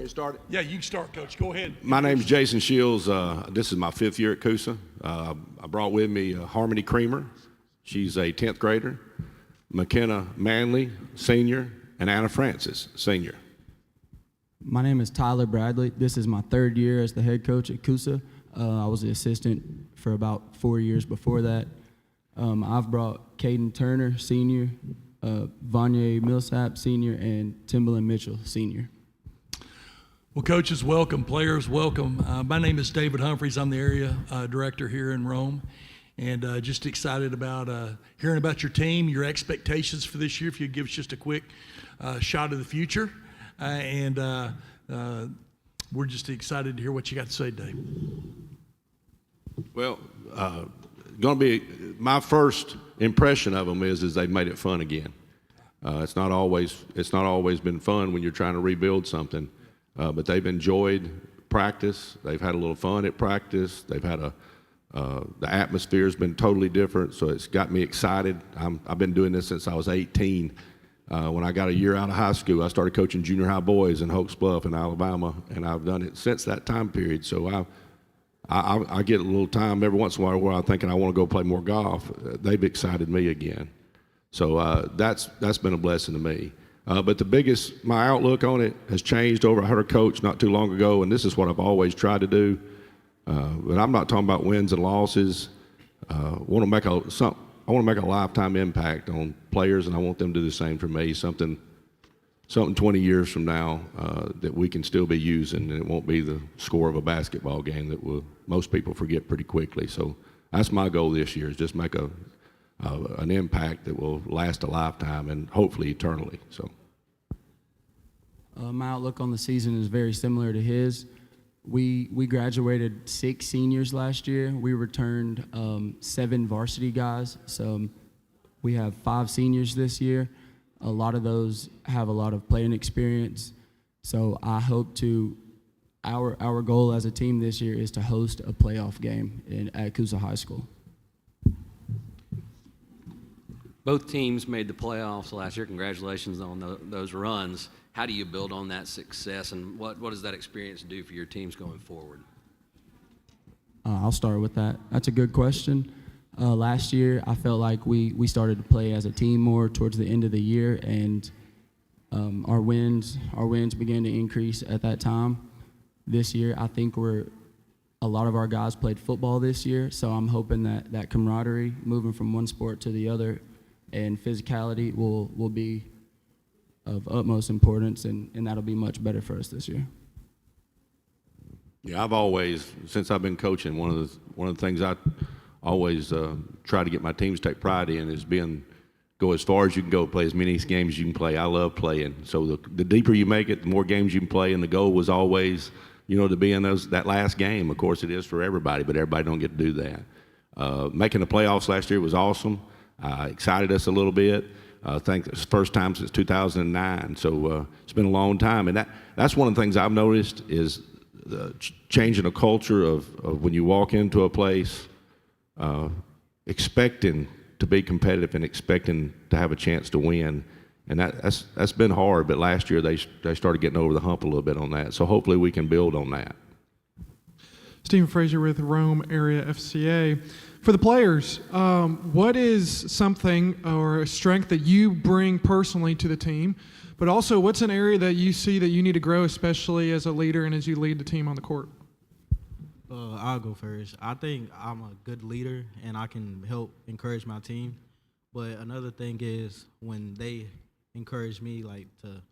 me to start it? Yeah, you can start, Coach. Go ahead. My name is Jason Shields. This is my 5th year at Coosa. I brought with me Harmony Creamer. She's a 10th grader. McKenna Manley, senior, and Anna Francis, senior. My name is Tyler Bradley. This is my 3rd year as the head coach at Coosa. I was the assistant for about 4 years before that. I've brought Caden Turner, senior, Vanya Millsap, senior, and Timbaland Mitchell, senior. Well, coaches, welcome. Players, welcome. My name is David Humphreys. I'm the area director here in Rome, and just excited about hearing about your team, your expectations for this year. If you'd give us just a quick shot of the future, we're just excited to hear what you got to say, Dave. Well, going to be my first impression of them is they've made it fun again. It's not always been fun when you're trying to rebuild something, but they've enjoyed practice. They've had a little fun at practice. They've had the atmosphere's been totally different, so it's got me excited. I've been doing this since I was 18. When I got a year out of high school, I started coaching junior high boys in Hokes Bluff in Alabama, and I've done it since that time period. So I get a little time every once in a while where I'm thinking I want to go play more golf. They've excited me again. So that's been a blessing to me. But my outlook on it has changed over. I heard a coach not too long ago, and this is what I've always tried to do. But I'm not talking about wins and losses. I want to make a lifetime impact on players, and I want them to do the same for me. Something 20 years from now that we can still be using, and it won't be the score of a basketball game that most people forget pretty quickly. So that's my goal this year, is just make an impact that will last a lifetime and hopefully eternally. So my outlook on the season is very similar to his. We graduated 6 seniors last year. We returned 7 varsity guys. So we have 5 seniors this year. A lot of those have a lot of playing experience. So I hope our goal as a team this year is to host a playoff game at Coosa High School. Both teams made the playoffs last year. Congratulations on those runs. How do you build on that success, and what does that experience do for your teams going forward? I'll start with that. That's a good question. Last year, I felt like we started to play as a team more towards the end of the year, and our wins began to increase at that time. This year, I think a lot of our guys played football this year, so I'm hoping that camaraderie, moving from one sport to the other, and physicality will be of utmost importance, and that'll be much better for us this year. yeah, I've always, since I've been coaching, one of the things I always try to get my teams to take pride in is go as far as you can go, play as many games as you can play. I love playing. So the deeper you make it, the more games you can play, and the goal was always, to be in that last game. Of course, it is for everybody, but everybody don't get to do that. Making the playoffs last year was awesome. Excited us a little bit. I think it's the first time since 2009, so it's been a long time. And that's one of the things I've noticed is changing a culture of when you walk into a place, expecting to be competitive and expecting to have a chance to win. And that's been hard, but last year they started getting over the hump a little bit on that. So hopefully we can build on that. Stephen Frazier with Rome Area FCA. For the players, what is something or a strength that you bring personally to the team, but also what's an area that you see that you need to grow, especially as a leader and as you lead the team on the court? I'll go first. I think I'm a good leader and I can help encourage my team. But another thing is when they encourage me, like, to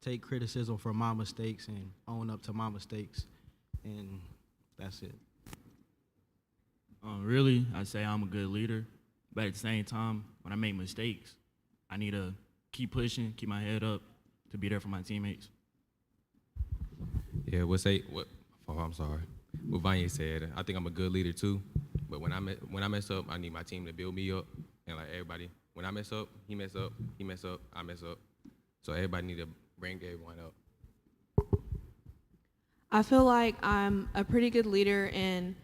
take criticism for my mistakes and own up to my mistakes, and that's it. Really, I say I'm a good leader, but at the same time, when I make mistakes, I need to keep pushing, keep my head up to be there for my teammates. Yeah, I'm sorry. What Vanya said, I think I'm a good leader too, but when I mess up, I need my team to build me up, and like everybody, when I mess up, he mess up, I mess up. So everybody need to bring everyone up. I feel like I'm a pretty good leader, and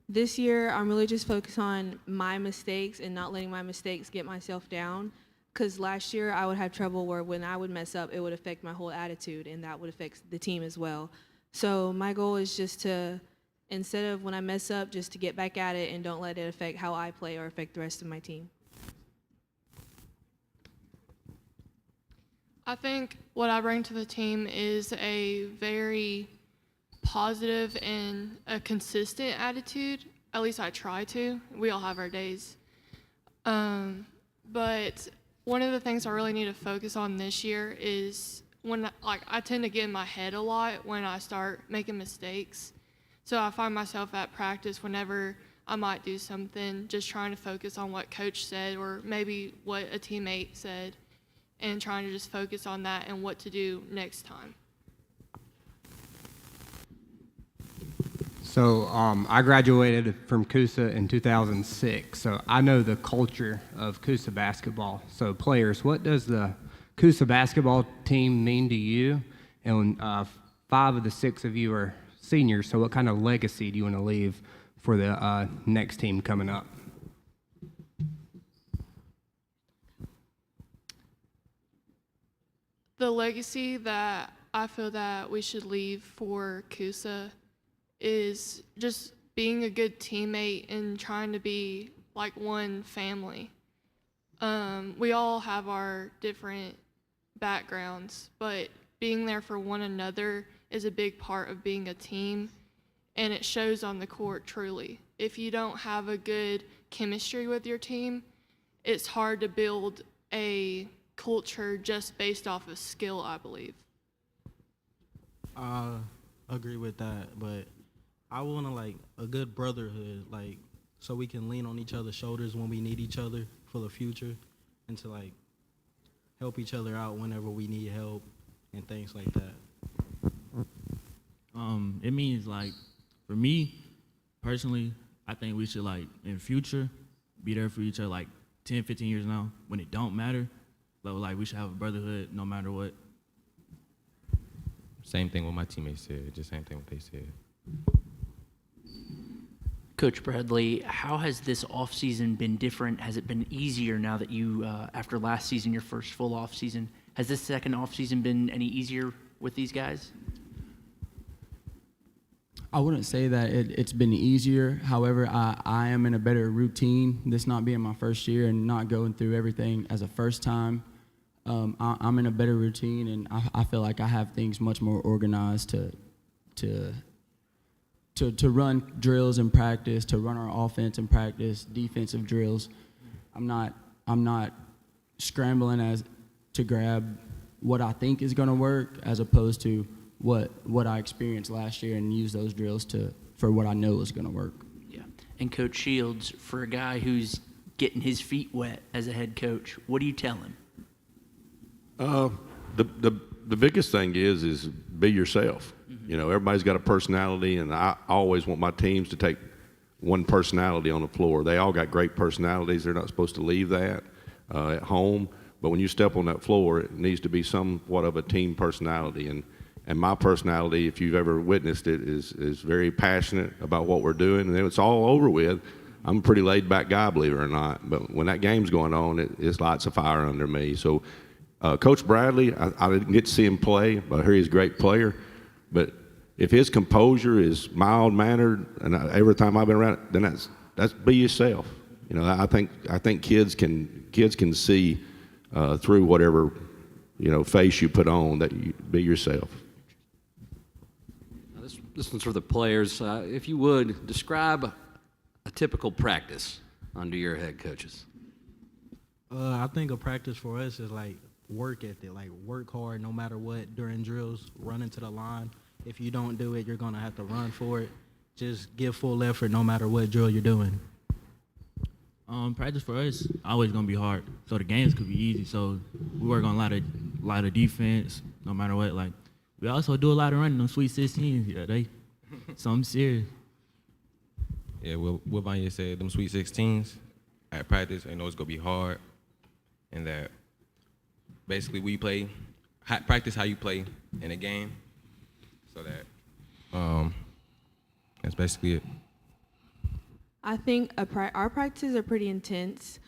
this year I'm really just focused on my mistakes and not letting my mistakes get myself down. Because last year I would have trouble where when I would mess up, it would affect my whole attitude, and that would affect the team as well. So my goal is just to, instead of when I mess up, just to get back at it and don't let it affect how I play or affect the rest of my team. I think what I bring to the team is a very positive and a consistent attitude. At least I try to. We all have our days. But one of the things I really need to focus on this year is when I tend to get in my head a lot when I start making mistakes. So I find myself at practice whenever I might do something, just trying to focus on what coach said or maybe what a teammate said, and trying to just focus on that and what to do next time. So I graduated from Coosa in 2006, so I know the culture of Coosa basketball. So players, what does the Coosa basketball team mean to you? And 5 of the 6 of you are seniors, so what kind of legacy do you want to leave for the next team coming up? The legacy that I feel that we should leave for Coosa is just being a good teammate and trying to be like one family. We all have our different backgrounds, but being there for one another is a big part of being a team, and it shows on the court truly. If you don't have a good chemistry with your team, it's hard to build a culture just based off of skill, I believe. I agree with that, but I want to like a good brotherhood, like so we can lean on each other's shoulders when we need each other for the future, and to like help each other out whenever we need help and things like that. It means like, for me personally, I think we should like in future be there for each other like 10, 15 years now when it don't matter. But like we should have a brotherhood no matter what. Same thing what my teammates said, just same thing what they said. Coach Bradley, how has this offseason been different? Has it been easier now that you, after last season, your first full offseason, has this second offseason been any easier with these guys? I wouldn't say that it's been easier. However, I am in a better routine, this not being my first year and not going through everything as a first time. I'm in a better routine, and I feel like I have things much more organized to run drills in practice, to run our offense in practice, defensive drills. I'm not scrambling as to grab what I think is going to work as opposed to what I experienced last year and use those drills for what I know is going to work. Yeah. And Coach Shields, for a guy who's getting his feet wet as a head coach, what do you tell him? The biggest thing is be yourself. You know, everybody's got a personality, and I always want my teams to take one personality on the floor. They all got great personalities. They're not supposed to leave that at home. But when you step on that floor, it needs to be somewhat of a team personality. And my personality, if you've ever witnessed it, is very passionate about what we're doing. And then it's all over with, I'm a pretty laid-back guy, believe it or not. But when that game's going on, it's lights of fire under me. So Coach Bradley, I didn't get to see him play, but I hear he's a great player. But if his composure is mild-mannered, and every time I've been around, then that's be yourself. You know, I think kids can see through whatever face you put on, that you be yourself. Now this one's for the players. If you would describe a typical practice under your head coaches. I think a practice for us is like work ethic, like work hard no matter what during drills, run into the line. If you don't do it, you're going to have to run for it. Just give full effort no matter what drill you're doing. Practice for us always gonna be hard. So the games could be easy. So we work on a lot of defense, no matter what. Like we also do a lot of running on Sweet 16s. Yeah, they something serious. Yeah, what Vanya said, them Sweet 16s at practice, I know it's gonna be hard, and that basically we practice how you play in a game, so that that's basically it. I think our practices are pretty intense,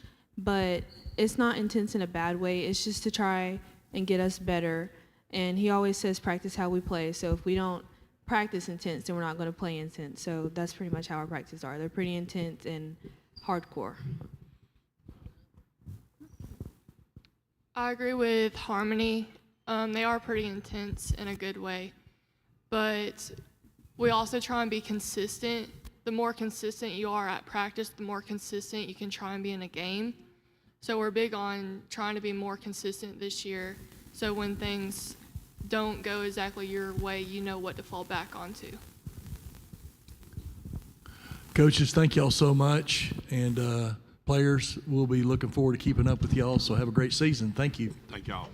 but it's not intense in a bad way. It's just to try and get us better. And he always says practice how we play. So if we don't practice intense, then we're not going to play intense. So that's pretty much how our practices are. They're pretty intense and hardcore. I agree with Harmony. They are pretty intense in a good way, but we also try and be consistent. The more consistent you are at practice, the more consistent you can try and be in a game. So we're big on trying to be more consistent this year, so when things don't go exactly your way, you know what to fall back onto. Coaches, thank y'all so much. And players, we'll be looking forward to keeping up with y'all. So have a great season. Thank you. Thank y'all.